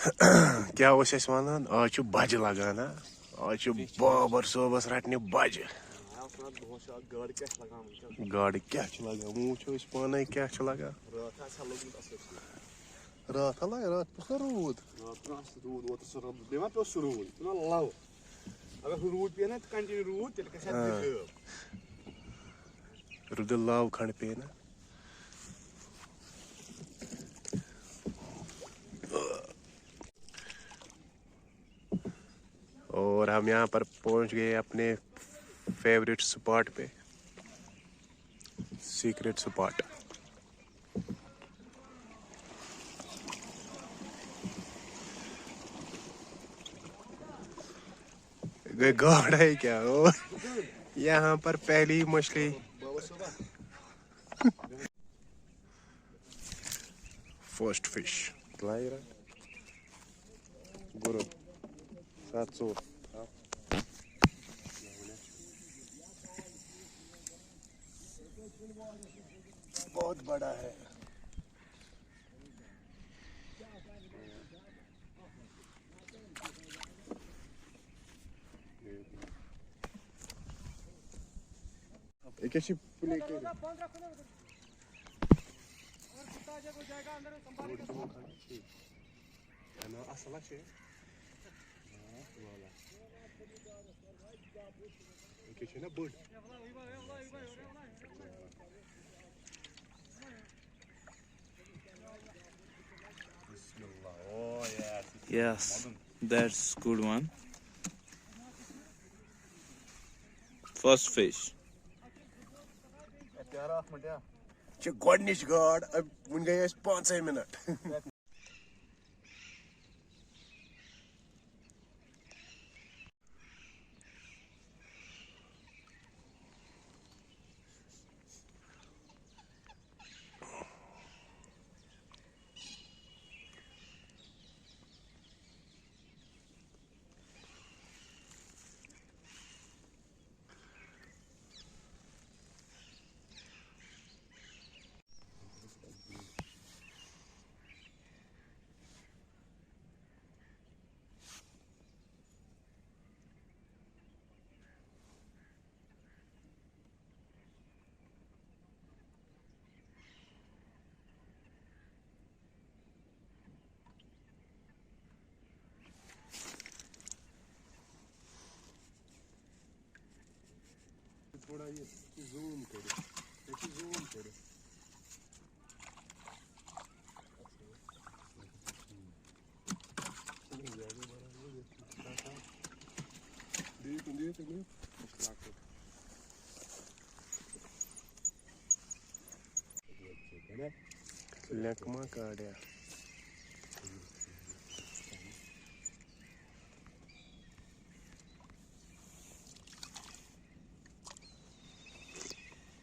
क्या वन आज बज लगान आज बाबर सोबस रटने बज गाड़ क्या लगान वो पान क्या लगान रात लगे रात पे रूद रुद लाव खंड पे ना और हम यहाँ पर पहुँच गए अपने फेवरेट स्पॉट पे सीक्रेट स्पॉट गाड़ है क्या और यहाँ पर पहली मछली फर्स्ट फिश गुरु 700 बहुत बड़ा है एक ऐसी प्ले के Yes, that's good one. First fish. गोडनिश गाड़ अब वन गए 5 मिनट थोड़ा ये जूम करो लकमा काढ़ा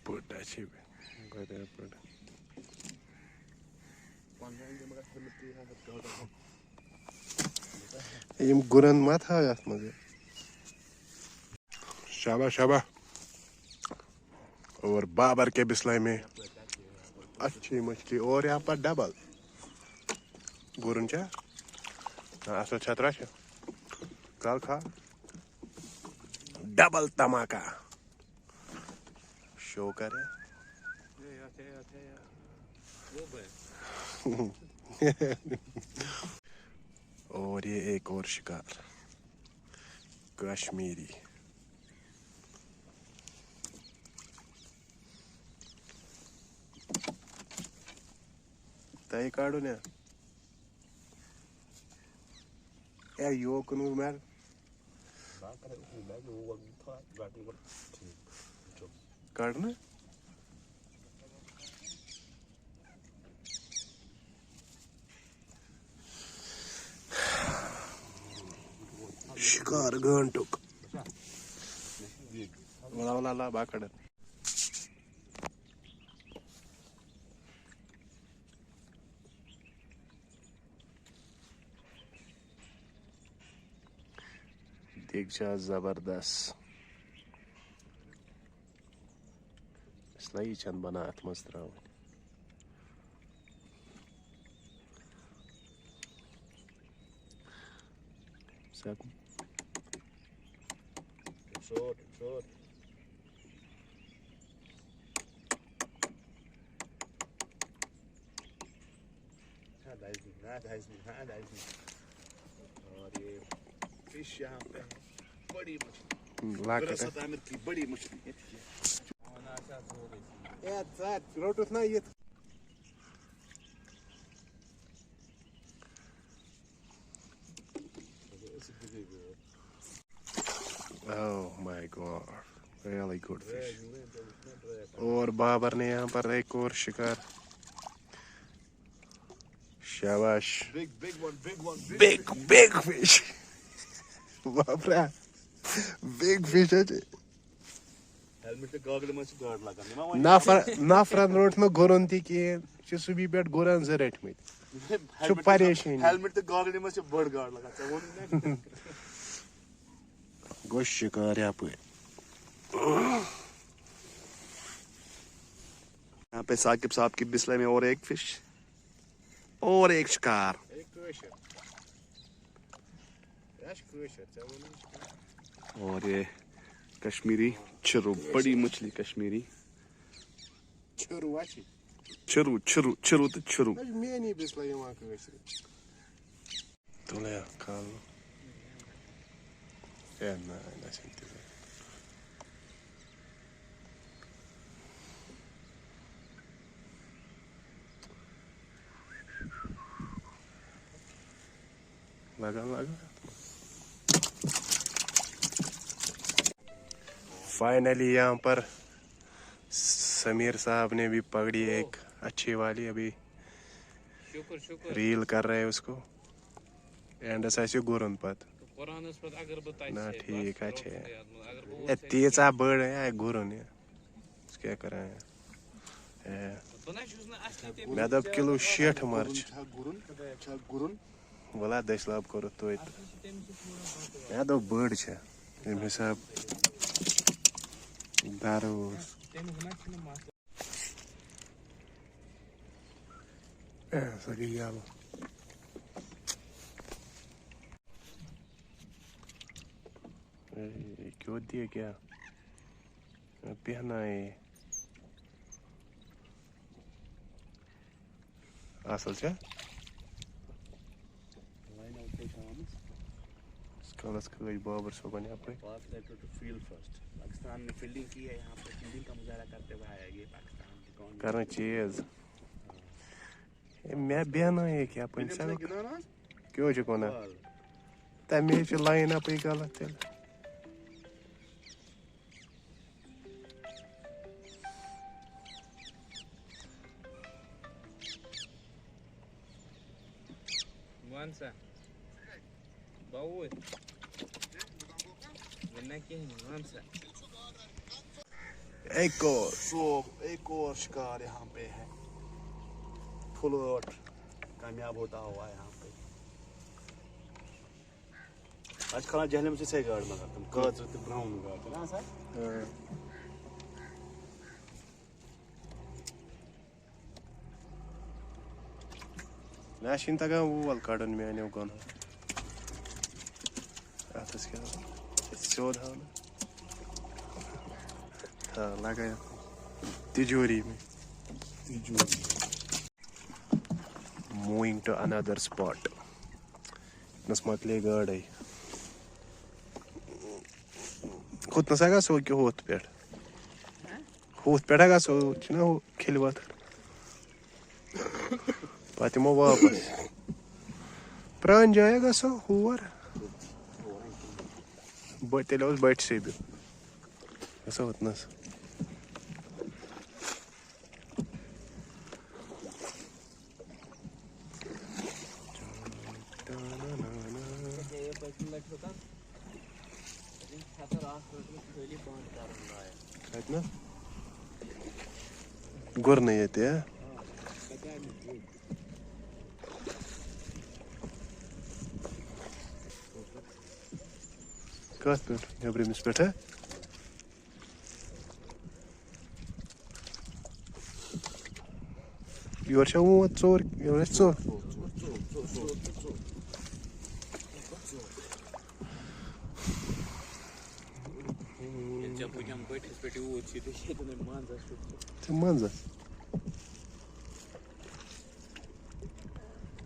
पड़ा गए पड़ा यम गुरन मत हा यथ मज शाबा शाबा और बाबर के बिस्लाई में अच्छी मछली और यहाँ पर डबल गुरन चा असल छतरा कल खा डबल धमाका शो करे और ये एक और शिकार कश्मीरी तय काढून या योकन मैल काढना शिकार घंटुक वाला बाकड दीक्षा जबरदस्त इसलिए चंद बना मज त्रा फेंकूं. Short, short. हाँ दाइस में. और ये फिश यहाँ पे है. बड़ी मछली. लाकट आमिर की बड़ी मछली. रोटुस ना ये. Oh my god, really good fish. और बाबर ने यहाँ पर एक और शिकार. शाबाश. Big fish. बाबरा. Big fish है. हेलमेट पे गॉगल में गार्ड लगा. नाफरन रोट में गुरन थी कि सुबह पेट गुरन जरट में. परेशान. हेलमेट पे गॉगल में बड़ गार्ड लगा. गोश शिकार यहाँ पे. यहाँ पे साकिब साहब की बिस्ले में और एक फिश और एक शिकार. और ये कश्मीरी चरू. बड़ी मछली कश्मीरी चरू तो चरू. तो ले खाल. ना चिंता. लगा. फाइनली यहाँ पर समीर साहब ने भी पकड़ी एक अच्छी वाली. अभी शुक्र रील कर रहे हैं उसको. एंड ऐसे गुरन पत ना ठीक है. तीस आप बड़ है गुरन है. क्या करा है. मैं दब किलो 60 मर्च. बोला 10 लाभ करो तो मैं दो बड़ है. हिसाब दारू सही यार. क्यों दिए क्या पहना है असल से. स्कॉलर्स का कोई बाबर सो बने आप फील्ड फर्स्ट. पाकिस्तान ने फील्डिंग की है. यहाँ पे फील्डिंग का मुजाहरा करते हुए आया ये पाकिस्तान की कौन करना चीज. मैं बहना है क्या पंचा क्यों जो कोना तमे लाइन अप गलत तेल. Mansa. Bawood. Mansa. एक और शिकार यहाँ पे है. फ्लोट कामयाब होता हुआ यहाँ पे. आज खाना जहले में से गार्ड मगर तुम कच तो ब्राउन गार्ड ना sir. Nashin taga wall garden में आने उगन. आतस क्या शोध है ना. हाँ लगा है तिजोरी में. Moving to another spot. नस्मतले गाड़ है. खुद नसागा सो क्यों होत पेड़. होत पेड़ा का सो चुना हो खिलवात. Patimo वापस प्राण जाएगा सो हुआ बटे लोग बैठ से भी ऐसा होता है. गुर नहीं आते हैं. Kas per nebrīmis per te? Jūr jau otsor, jau es cor. Putem bătись pe ulici, deci e de manza și Ce manzas?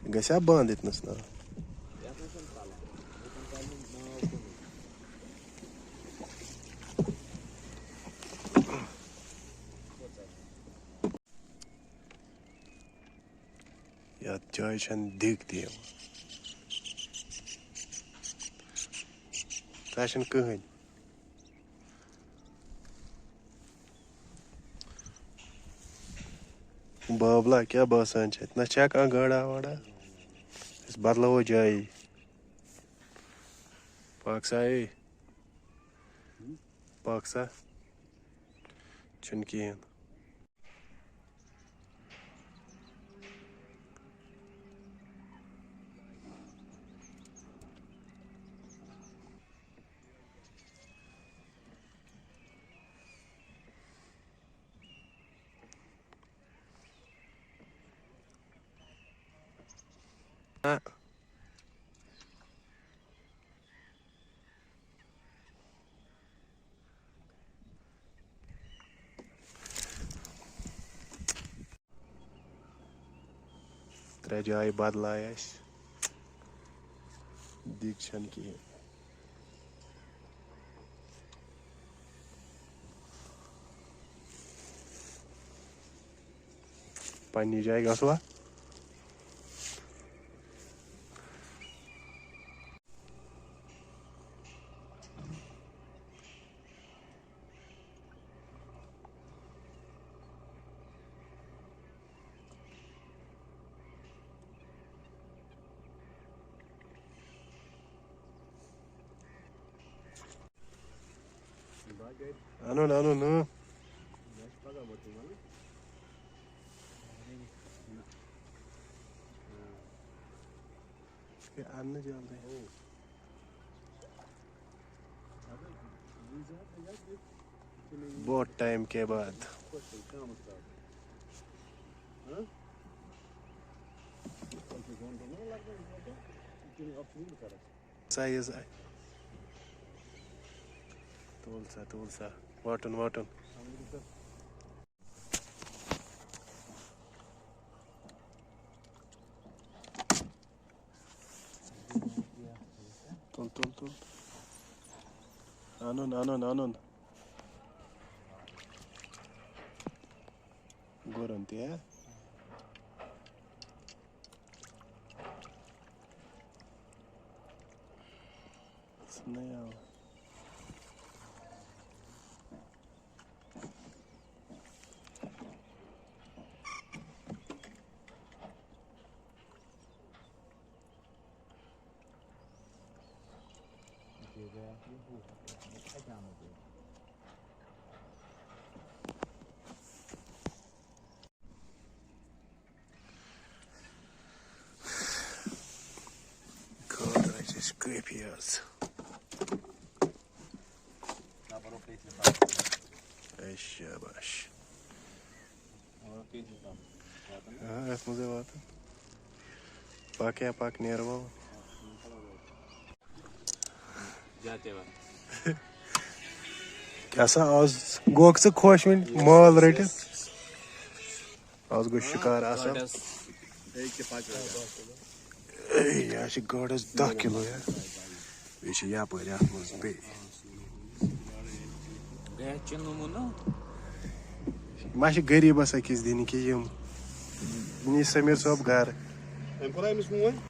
Găsea bandit năsna. ia cu centrală. Cu centrală nu pune. Ya çay çen dik diye. Taşın kıhın. Babla क्या बसान छ इतना छा कहाँ गाड़ा वाड़ा इस बदला हो जाए पाकसा ए पाकसा चुनकी हैं त्रे जाय बदलाय दीक्षण की पानी जाय गसवा ano no ये आने चलते हैं बहुत टाइम के बाद साइज तोलसा वाटन तुल आनंद गोरंती है नहीं God, I just grip yours. Shabash. Evet muze var. Pak nervo. जाते वक्त कैसा आज गोक से खुश में माल रेट आज गो शिकार आसा एक के पाँच या श गाडस 10 किलो या वे श या पर यात मज बे गया चिन्नु मुनो मा श गरीबस अकिस दिन कि यम नी समीर साहब घर en por ahí mismo